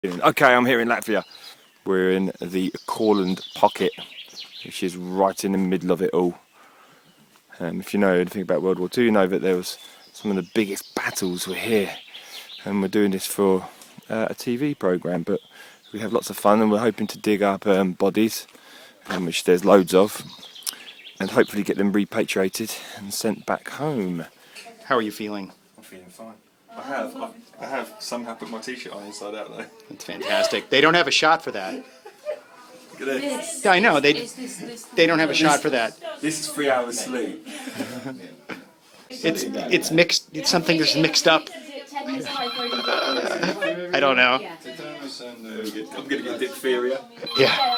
Okay, I'm here in Latvia. We're in the Courland Pocket, which is right in the middle of it all. If you know anything about World War II, you know that there was some of the biggest battles were here. And we're doing this for a TV programme, but we have lots of fun and we're hoping to dig up bodies, which there's loads of, and hopefully get them repatriated and sent back home. How are you feeling? I'm feeling fine. I have somehow put my t-shirt on inside out though. It's fantastic. They don't have a shot for that. Look at this. Yeah, I know. They don't have a shot for that. This is 3 hours sleep. It's mixed. It's something that's mixed up. I don't know. I'm gonna get diphtheria. Yeah.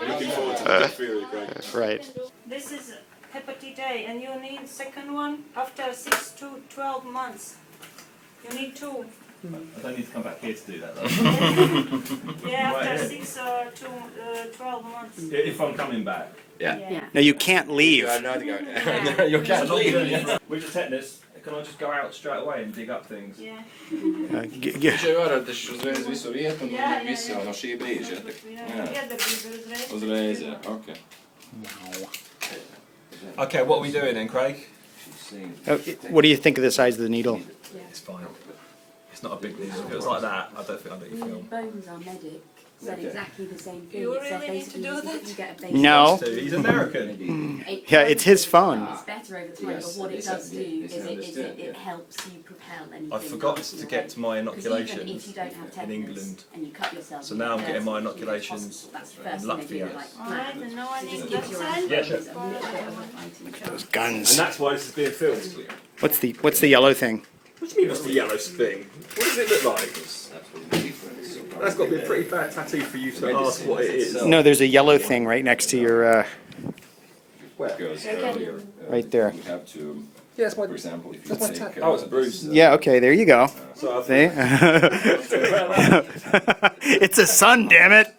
Looking forward to diphtheria, Greg. Right. This is hepatitis A, and you need second one after 6 to 12 months. You need 2. I don't need to come back here to do that though. Yeah, after 6 to 12 months. If I'm coming back. Yeah. No, you can't leave. You can't leave. With the tetanus, can I just go out straight away and dig up things? Yeah. Okay, what are we doing then, Craig? What do you think of the size of the needle? It's fine. It's not a big needle. If it was like that, I don't think I'd let you film. Bones are medic. Said exactly the same thing. You It said really need to do basically that? you get a base No. He's American. Yeah, it's his phone. It's better over time, but what it does do is it helps you propel anything. I forgot to get my Because even if inoculations you don't have in tetanus England. and you cut yourself, So now I'm getting my inoculations that's the in first thing they do, Latvia. like, Alright, and now I need it that gives your side. Yeah, sure. Those guns. And that's why this is being filmed. What's the yellow thing? What do you mean what's the yellow thing? What does it look like? That's got to be a pretty bad tattoo for you to ask what it is. No, there's a yellow thing right next to your, right there. Yeah, it's my, example, if you that's my take, tattoo. Oh, it's a bruise. Yeah, okay, there you go. So See? It's a sun, damn it.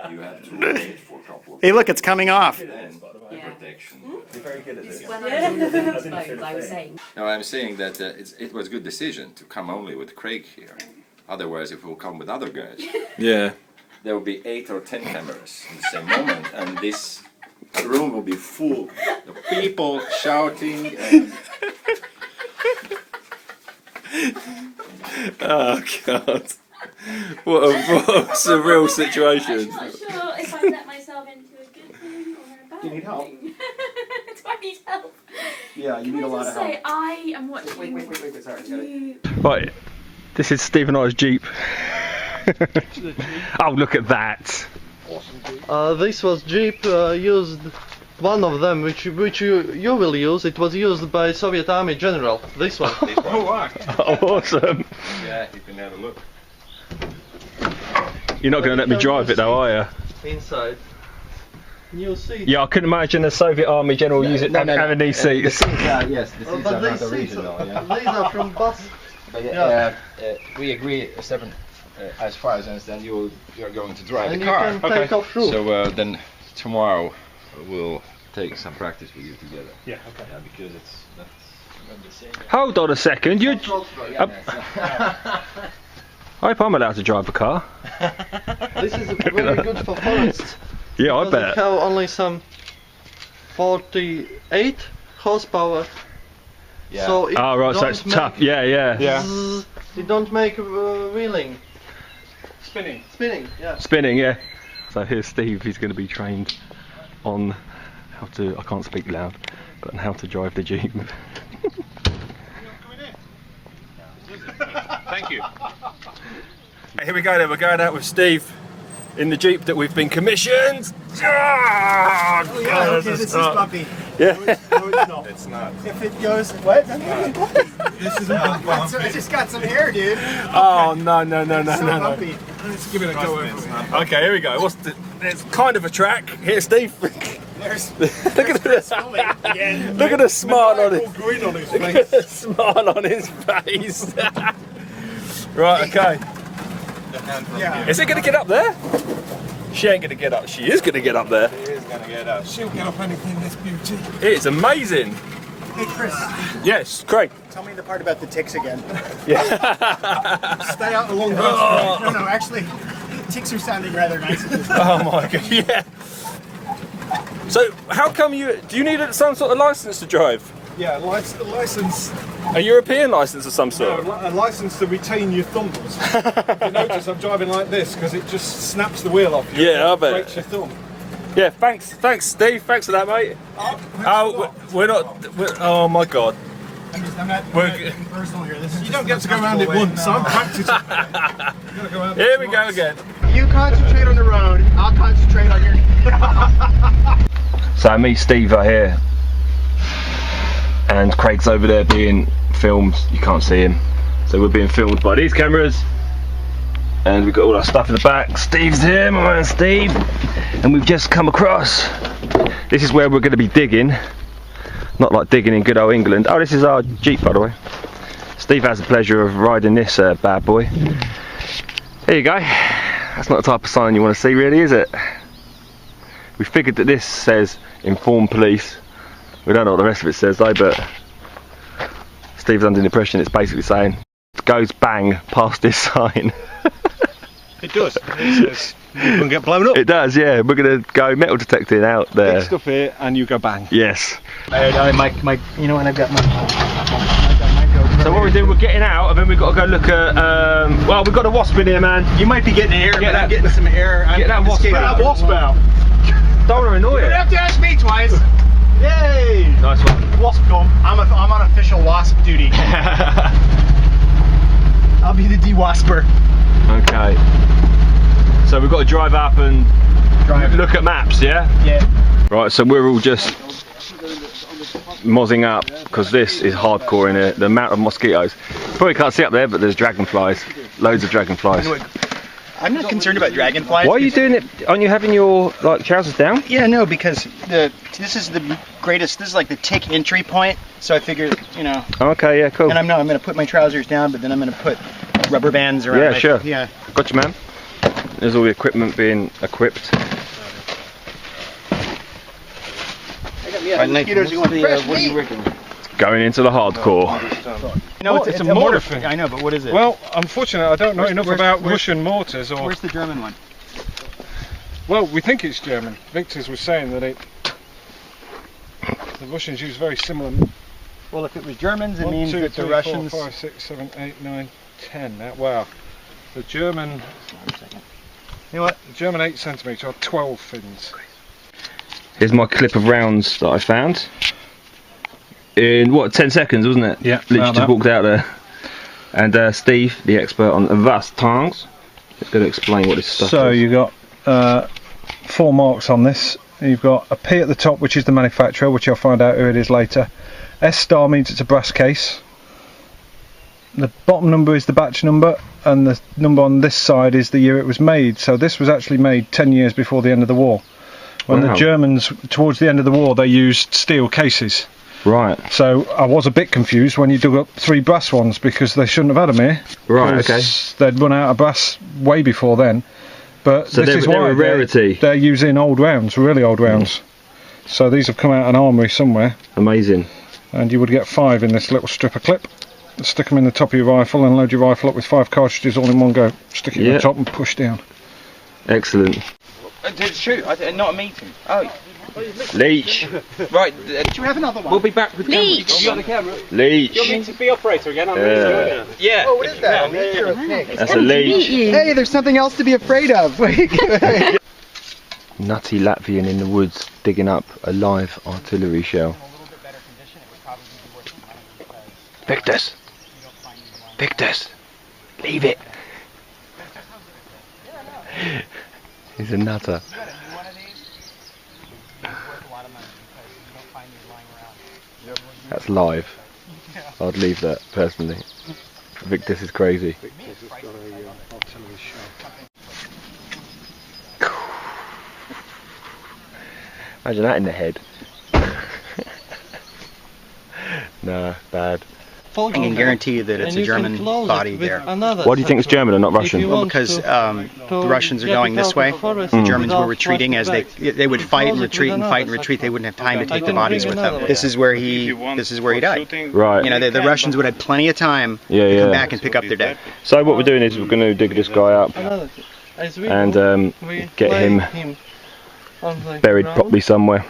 you have to wait for a couple of Hey, look, it's coming off. protection. You're very good at this. When I was doing those bones, I was saying, No, I'm saying that it was a good decision to come only with Craig here. Otherwise, if we'll come with other guys, Yeah. there will be 8 or 10 cameras in the same moment, and this room will be full of people shouting. And Oh God. What a surreal situation. I'm not sure if I let myself into a good thing or a bad Do you need help? thing. Do I need help? Yeah, you need a Can I lot just of help. say, I am watching Wait, sorry. you. Right. This is Steve and I's Jeep. Oh, look at that. This was Jeep used, one of them which you will use. It was used by Soviet Army general. This one. oh, wow. Oh, awesome. Yeah, you can have a look. You're not going to let me drive it though, are you? Inside. New seat. Yeah, I couldn't imagine a Soviet Army general having these seats. Yes, the seats But are these not seats, original. Yeah. these are from bus. But we agree, Stefan, as far as I understand, you're going to drive And the you car. can take off through. So then tomorrow we'll take some practice with you together. Yeah, okay. Yeah, because it's not the same. Hold on a second. I hope I'm allowed to drive a car. This is very good for forests. Yeah, I because bet. it have only some 48 horsepower. Yeah. So it Oh, right, so don't it's make tough. Yeah. zzz, it don't make wheeling. Spinning, yeah. Spinning, yeah. So here's Steve. He's going to be trained on how to, I can't speak loud, but on how to drive the Jeep. Thank you. Here we go then, we're going out with Steve in the Jeep that we've been commissioned. Oh, yeah, Okay, this is puppy. Yeah. No, it's not. It's not. If it goes, what? This is I just got some hair, dude. Oh, no. Puppy. Let's give it a go. Okay, here we go. It's kind of a track. Here, Steve. There's Look at this. Look at the smile on it. Look at the smile on his face. Right, okay. yeah. Is it going to get up there? She ain't going to get up. She is going to get up there. She is gonna get up. She'll get up anything, this beauty. It's amazing. Hey Chris, Yes, Craig. tell me the part about the ticks again. Yeah. Stay out along the road. No, actually, ticks are sounding rather nice at this point. Oh my god. Yeah. So, how come do you need some sort of license to drive? Yeah, license. A European license of some sort? No, a license to retain your thumbs. You notice I'm driving like this because it just snaps the wheel off you. Yeah, I bet. Breaks your thumb. Yeah, thanks, Steve. Thanks for that, mate. We're not. Oh my god. I'm not getting personal here. This is You don't get to go around it once. I'm practicing. Here we go again. You concentrate on the road. I'll concentrate on your. So me, Steve, are here, and Craig's over there being filmed. You can't see him, so we're being filmed by these cameras, and we've got all our stuff in the back. Steve's here, my man Steve, and we've just come across. This is where we're going to be digging, not like digging in good old England. Oh, this is our Jeep, by the way. Steve has the pleasure of riding this bad boy. There you go. That's not the type of sign you want to see, really, is it? We figured that this says inform police. We don't know what the rest of it says though, but Steve's under the impression it's basically saying goes bang past this sign. It does. It says you can get blown up. It does, yeah. We're gonna go metal detecting out there. Big stuff here, and you go bang. Yes. You know, and I've got my. So what we do, we're getting out, and then we've got to go look at. Well, we've got a wasp in here, man. You might be getting air. Get that- getting some air. Get that wasp out. Don't want to annoy You don't it. have to ask me twice. Yay! Nice one. Wasp come. I'm on official wasp duty. I'll be the de-wasper. Okay. So we've got to drive up and look at maps, yeah? Yeah. Right, so we're all just mozzing up because this is hardcore in here. The amount of mosquitoes. Probably can't see up there, but there's dragonflies. Loads of dragonflies. I'm not concerned about dragonflies. Why are you doing it? Aren't you having your trousers down? Yeah, no, because this is the greatest. This is like the tick entry point. So I figured, you know. Okay, yeah, cool. And I'm going to put my trousers down, but then I'm going to put rubber bands around. Yeah, sure. Yeah. Gotcha, man. There's all the equipment being equipped. Mosquitoes are going fresh meat. Going into the hardcore. No, It's a mortar thing. I know, but what is it? Well, unfortunately, I don't know enough about Russian mortars. Or Where's the German one? well, we think it's German. Victor's was saying that the Russians use very similar. Well, if it was Germans, it 1, means 2, that 3, the 4, Russians. 5, 6, 7, 8, 9, 10. Wow. The German. You know what? The German 8cm are 12 fins. Here's my clip of rounds that I found. In what, 10 seconds, wasn't it? Yeah, Literally just walked out there. And Steve, the expert on vast tongues, is going to explain what this stuff So is. you've got 4 marks on this. You've got a P at the top, which is the manufacturer, which I'll find out who it is later. S star means it's a brass case. The bottom number is the batch number, and the number on this side is the year it was made. So this was actually made 10 years before the end of the war. When Wow. the Germans, towards the end of the war, they used steel cases. Right. So I was a bit confused when you dug up 3 brass ones, because they shouldn't have had them here. Right, okay. because they'd run out of brass way before then. But So this is they're why a rarity. They're using old rounds, really old rounds. So these have come out of an armoury somewhere, Amazing. and you would get 5 in this little strip of clip. Stick them in the top of your rifle and load your rifle up with 5 cartridges all in one go. Stick it in Yeah. the top and push down. Excellent. Shoot, not a meeting. Oh, Leech. right. Do you have another one? We'll be back with Leech. You got the camera? Leech. to be operator again? I'm really Yeah. Oh, what is that? You're a pig. That's a leech. Hey, there's something else to be afraid of. Nutty Latvian in the woods digging up a live artillery shell. Victus! Victus! Leave it! He's a nutter. That's live. I'd leave that personally. Victus is crazy. Imagine that in the head. Nah, bad. I can guarantee you that it's a German body there. Why do you think it's German and not Russian? Well, because the Russians are going this way. The Germans were retreating as they would fight and retreat and fight and retreat. They wouldn't have time to take the bodies with them. This is where he died. Right. You know, the Russians would have plenty of time to come back and pick up their dead. So what we're doing is we're going to dig this guy up and get him buried properly somewhere.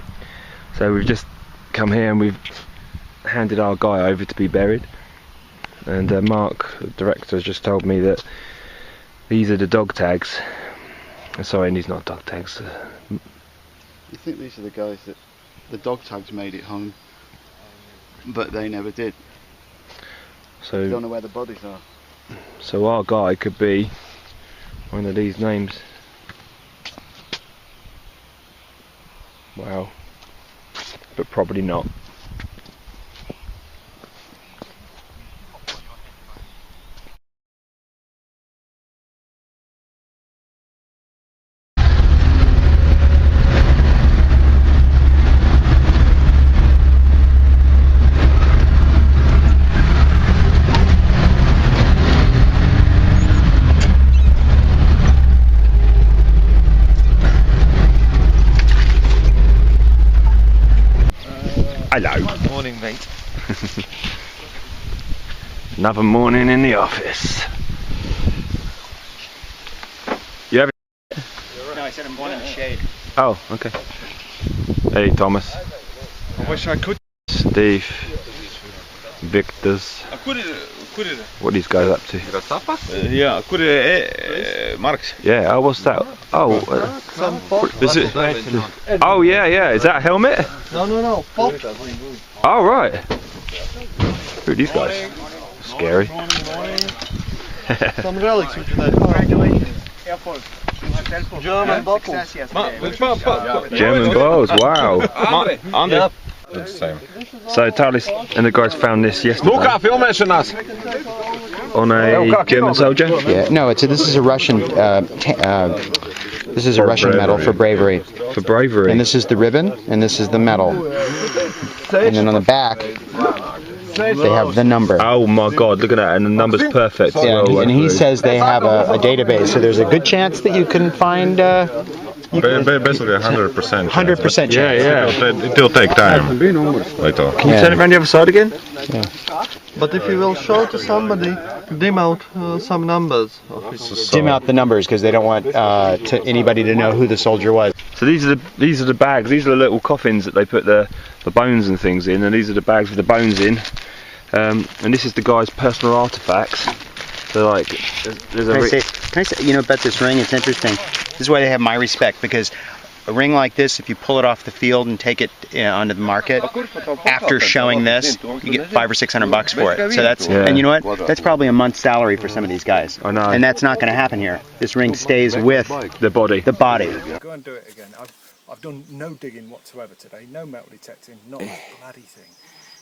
So we've just come here and we've handed our guy over to be buried. And Mark, the director, has just told me that these are the dog tags. Sorry, these are not dog tags. You think these are the guys that the dog tags made it home, but they never did. So you don't know where the bodies are. So our guy could be one of these names. Wow. But probably not. Hello. Morning, mate. Another morning in the office. You have it? No, I said I'm going in the shade. Oh, okay. Hey, Thomas. I wish I could. Steve. Victor's. What are these guys up to? Yeah, Marks. Yeah, oh, what's that? Oh, is it? Oh, yeah. Is that a helmet? No. Pop. Oh, right. Who are these guys? Scary. Some relics which they found. German bottles. German balls, wow. Yep. So Talis and the guys found this yesterday Luka, filmeši nas. on a German soldier. Yeah, no, this is a Russian. This is a Russian medal for bravery. For bravery. And this is the ribbon, and this is the medal. And then on the back, they have the number. Oh my God! Look at that, and the number's perfect. Yeah, and he says they have a database, so there's a good chance that you can find. Basically 100%. 100% chance. Yeah. It will take time. Later. Can you turn it around the other side again? Yeah. But if you will show to somebody, dim out some numbers. Dim out the numbers because they don't want anybody to know who the soldier was. So these are the bags. These are the little coffins that they put the bones and things in, and these are the bags with the bones in. And this is the guy's personal artifacts. So like, there's Can I say, you know, about this ring? It's interesting. This is why they have my respect, because a ring like this, if you pull it off the field and take it onto the market, after showing this, you get $500 or $600 for it. So that's, and you know what? That's probably a month's salary for some of these guys. I know. And that's not going to happen here. This ring stays with the body. The body. Go and do it again. I've done no digging whatsoever today. No metal detecting. Not a bloody thing.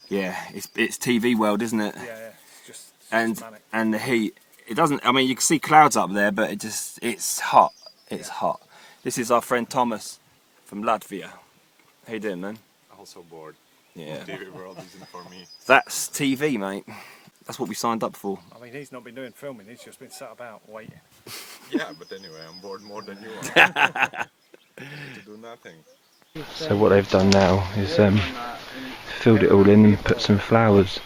Yeah, it's TV world, isn't it? Yeah. It's just and the heat. It doesn't. I mean, you can see clouds up there, but it's hot. It's hot. This is our friend Thomas from Latvia. How you doing, man? Also bored. Yeah. TV world isn't for me. That's TV, mate. That's what we signed up for. I mean, he's not been doing filming. He's just been sat about waiting. Yeah, but anyway, I'm bored more than you are. To do nothing. So what they've done now is filled it all in and put some flowers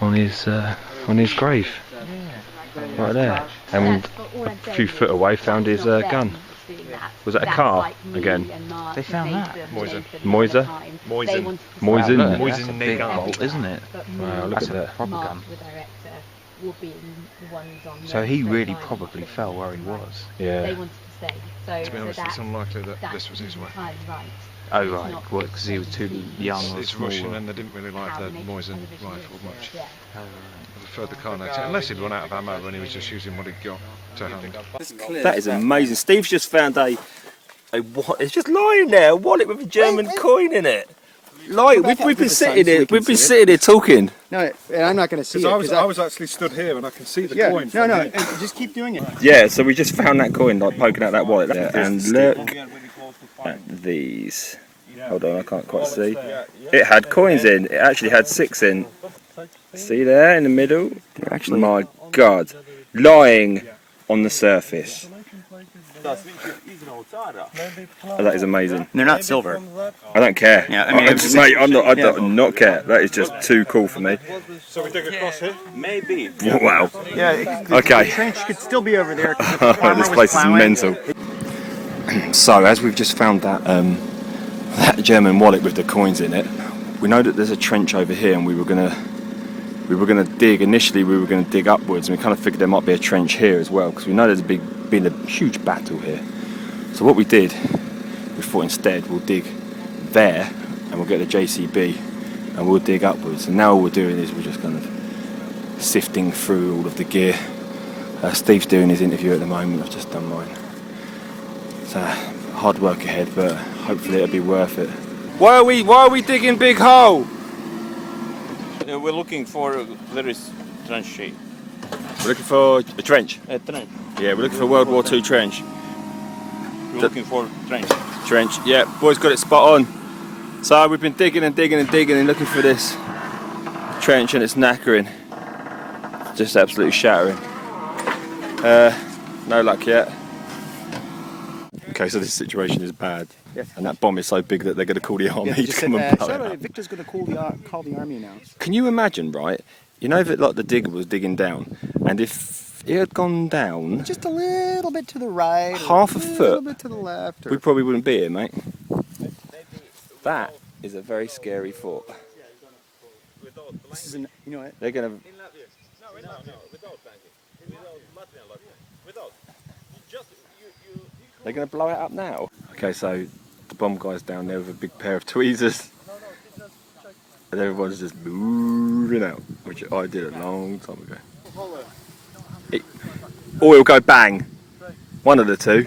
on his grave. Right there. And a few foot away found his gun. Was that a car again? They found that. Moiser? Moisin big bolt, isn't it? Wow, look at that. Proper gun. So he really probably fell where he was. Yeah. To be honest, it's unlikely that this was his way. Oh right, well, because he was too young or It's small. Russian and they didn't really like the Moisin rifle much. I preferred the Carnate, unless he'd run out of ammo when he was just using what he'd got to hand. That is amazing. Steve's just found a what? It's just lying there, a wallet with a German coin in it. We've been sitting here talking. No, and I'm not going to see it. I was actually stood here and I can see the coin. No, just keep doing it. Yeah, so we just found that coin, like poking out that wallet. Yeah, and look at these. Hold on, I can't quite see. It had coins in. It actually had 6 in. See there in the middle? Actually, my God, lying on the surface. Oh, that is amazing. They're not silver. I don't care. Yeah, I mean, mate, I do not care. That is just too cool for me. So we dig across here? Maybe. Wow. Yeah. Okay. The trench could still be over there. This place is mental. So, as we've just found that that German wallet with the coins in it, we know that there's a trench over here, and we were gonna dig. Initially, we were gonna dig upwards, and we kind of figured there might be a trench here as well, because we know there's been a huge battle here. So what we did, we thought instead we'll dig there, and we'll get the JCB, and we'll dig upwards. And now all we're doing is we're just kind of sifting through all of the gear. Steve's doing his interview at the moment. I've just done mine. So hard work ahead, but hopefully it'll be worth it. Why are we digging big hole? We're looking for there is trench shape. We're looking for a trench. A trench. Yeah, we're looking for World War II trench. We're looking for trench. Trench. Yeah, boys got it spot on. So we've been digging and digging and digging and looking for this trench, and it's knackering. Just absolutely shattering. No luck yet. Okay, so this situation is bad, and that bomb is so big that they're going to call the army to come and blow it up. Victor's going to call the army now. Can you imagine, right? You know that like the digger was digging down, and if it had gone down Just a little bit to the right. half a A little foot, bit to the left. we probably wouldn't be here, mate. That is a very scary thought. This is you know what? They're going to. They're going to blow it up now. Okay, so the bomb guy's down there with a big pair of tweezers, and everyone's just moving out, which I did a long time ago. Or it'll go bang. One of the two.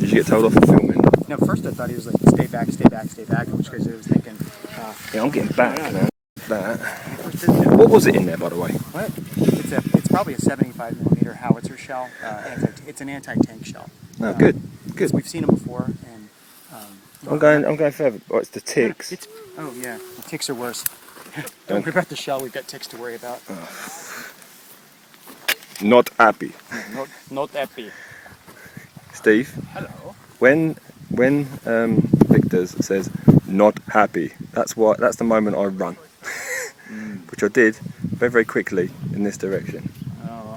Did you get told off for filming? No, first I thought he was like, stay back, stay back, stay back, in which case I was thinking... Yeah, I'm getting back now. That. What was it in there, by the way? What? It's probably a 75mm howitzer shell. It's an anti-tank shell. No, good. We've seen them before, and I'm going further. Oh, it's the ticks. Oh yeah, the ticks are worse. Don't worry about the shell. We've got ticks to worry about. Not happy. Not happy. Steve. Hello. When Victor says not happy, that's the moment I run, which I did very, very quickly in this direction.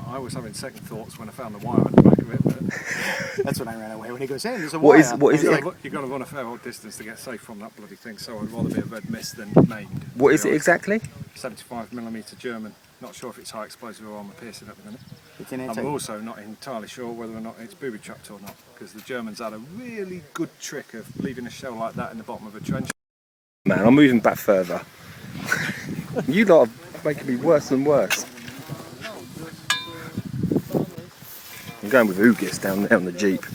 I was having second thoughts when I found the wire at the back of it, but that's when I ran away. When he goes, hey, there's a wire. What is it? You've got to run a fair old distance to get safe from that bloody thing, so I'd rather be a red mist than maimed. What is it exactly? 75mm German. Not sure if it's high explosive or armour piercing at the minute. It's an I'm also not entirely sure whether or not it's booby trapped or not, because the Germans had a really good trick of leaving a shell like that in the bottom of a trench. Man, I'm moving back further. You lot are making me worse and worse. I'm going with Ugis down there on the Jeep.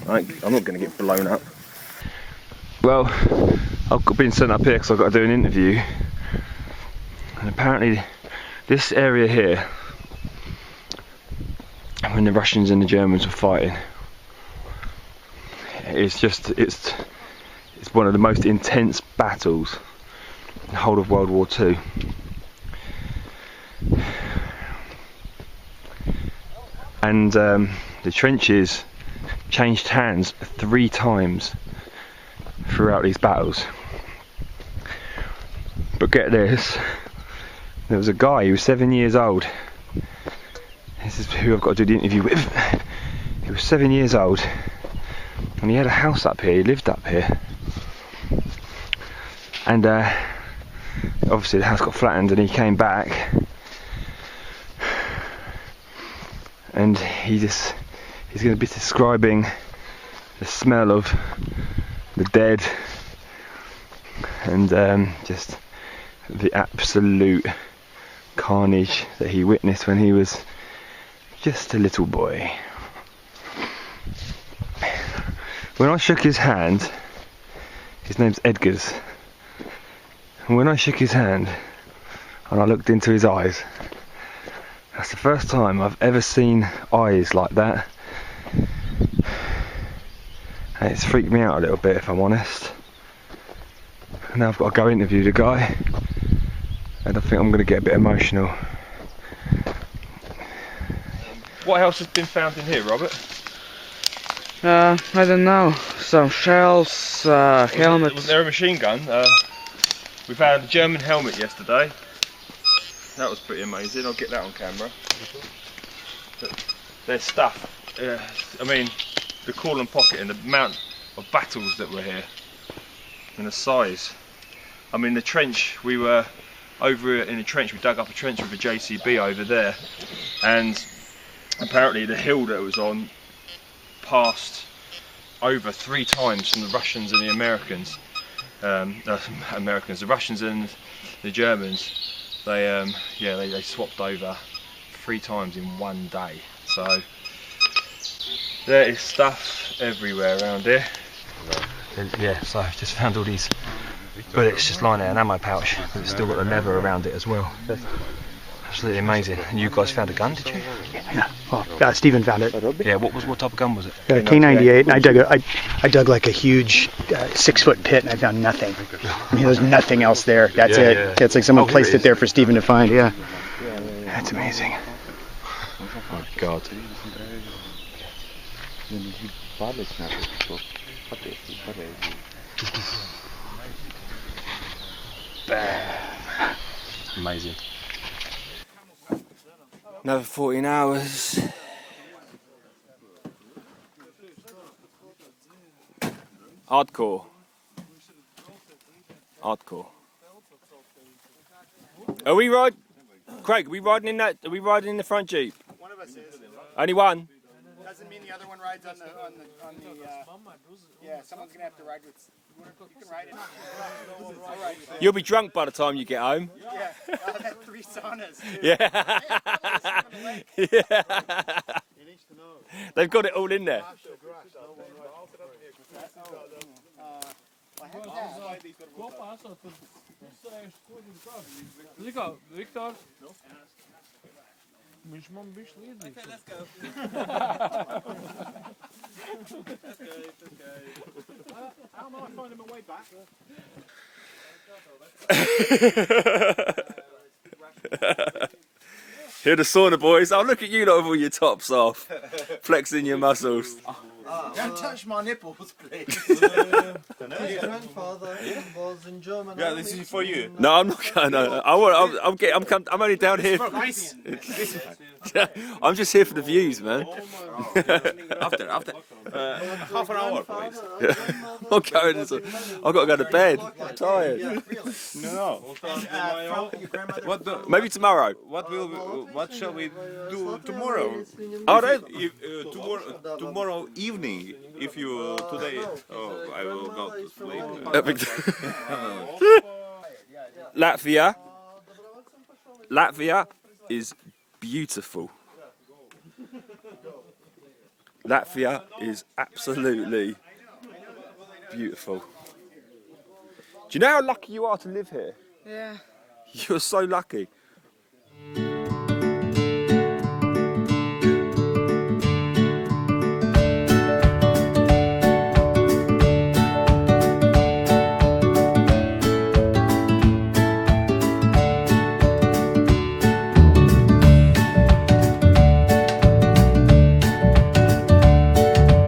I'm not going to get blown up. Well, I've been sent up here because I've got to do an interview. And apparently this area here, when the Russians and the Germans were fighting, it's one of the most intense battles in the whole of World War II. And the trenches changed hands 3 times throughout these battles. But get this, there was a guy who was 7 years old. This is who I've got to do the interview with. He was 7 years old, and he had a house up here. He lived up here, and obviously the house got flattened, and he came back, and he's going to be describing the smell of the dead, and just the absolute carnage that he witnessed when he was just a little boy. When I shook his hand, his name's Edgar's, and when I shook his hand and I looked into his eyes, that's the first time I've ever seen eyes like that. And it's freaked me out a little bit, if I'm honest. And now I've got to go interview the guy, and I think I'm going to get a bit emotional. What else has been found in here, Robert? I don't know. Some shells, helmets. Was there a machine gun? We found a German helmet yesterday. That was pretty amazing. I'll get that on camera. But there's stuff. I mean, the Courland Pocket and the amount of battles that were here, and the size. I mean, the trench. We were over in the trench. We dug up a trench with a JCB over there, and apparently the hill that it was on passed over 3 times from the Russians and the Americans. The Russians and the Germans. They swapped over 3 times in one day. So there is stuff everywhere around here. Yeah, so I've just found all these bullets just lying there, an ammo pouch, but it's still got the leather around it as well. Absolutely amazing. And you guys found a gun, did you? Yeah. Well, Stephen found it. Yeah. What type of gun was it? K98, and I dug like a huge 6-foot pit, and I found nothing. I mean, there's nothing else there. That's it. Yeah. It's like someone placed it there for Stephen to find. Yeah. That's amazing. Oh my God. Amazing. Another 14 hours. Hardcore. Hardcore. Are we riding? Craig, are we riding in that? Are we riding in the front Jeep? One of us is. Only one? Doesn't mean the other one rides on the yeah, someone's gonna have to ride with. You can ride it. I'll ride with it. You'll be drunk by the time you get home. Yeah, I've had 3 saunas. Yeah. Yeah. They've got it all in there. Victor. Okay, let's go. How am I finding my way back? Here the sauna boys. Oh, look at you lot with all your tops off, flexing your muscles. Don't touch my nipples, please. His grandfather was in Germany. Yeah, this is for you. No, I'm not going. No, I'm only down here. I'm just here for the views, man. After half an hour, please. I'm not going. I've got to go to bed. I'm tired. No. Maybe tomorrow. What shall we do tomorrow? Oh, tomorrow evening. If you today, I will go to sleep. Latvia is beautiful. Latvia is absolutely beautiful. Do you know how lucky you are to live here? Yeah. You're so lucky.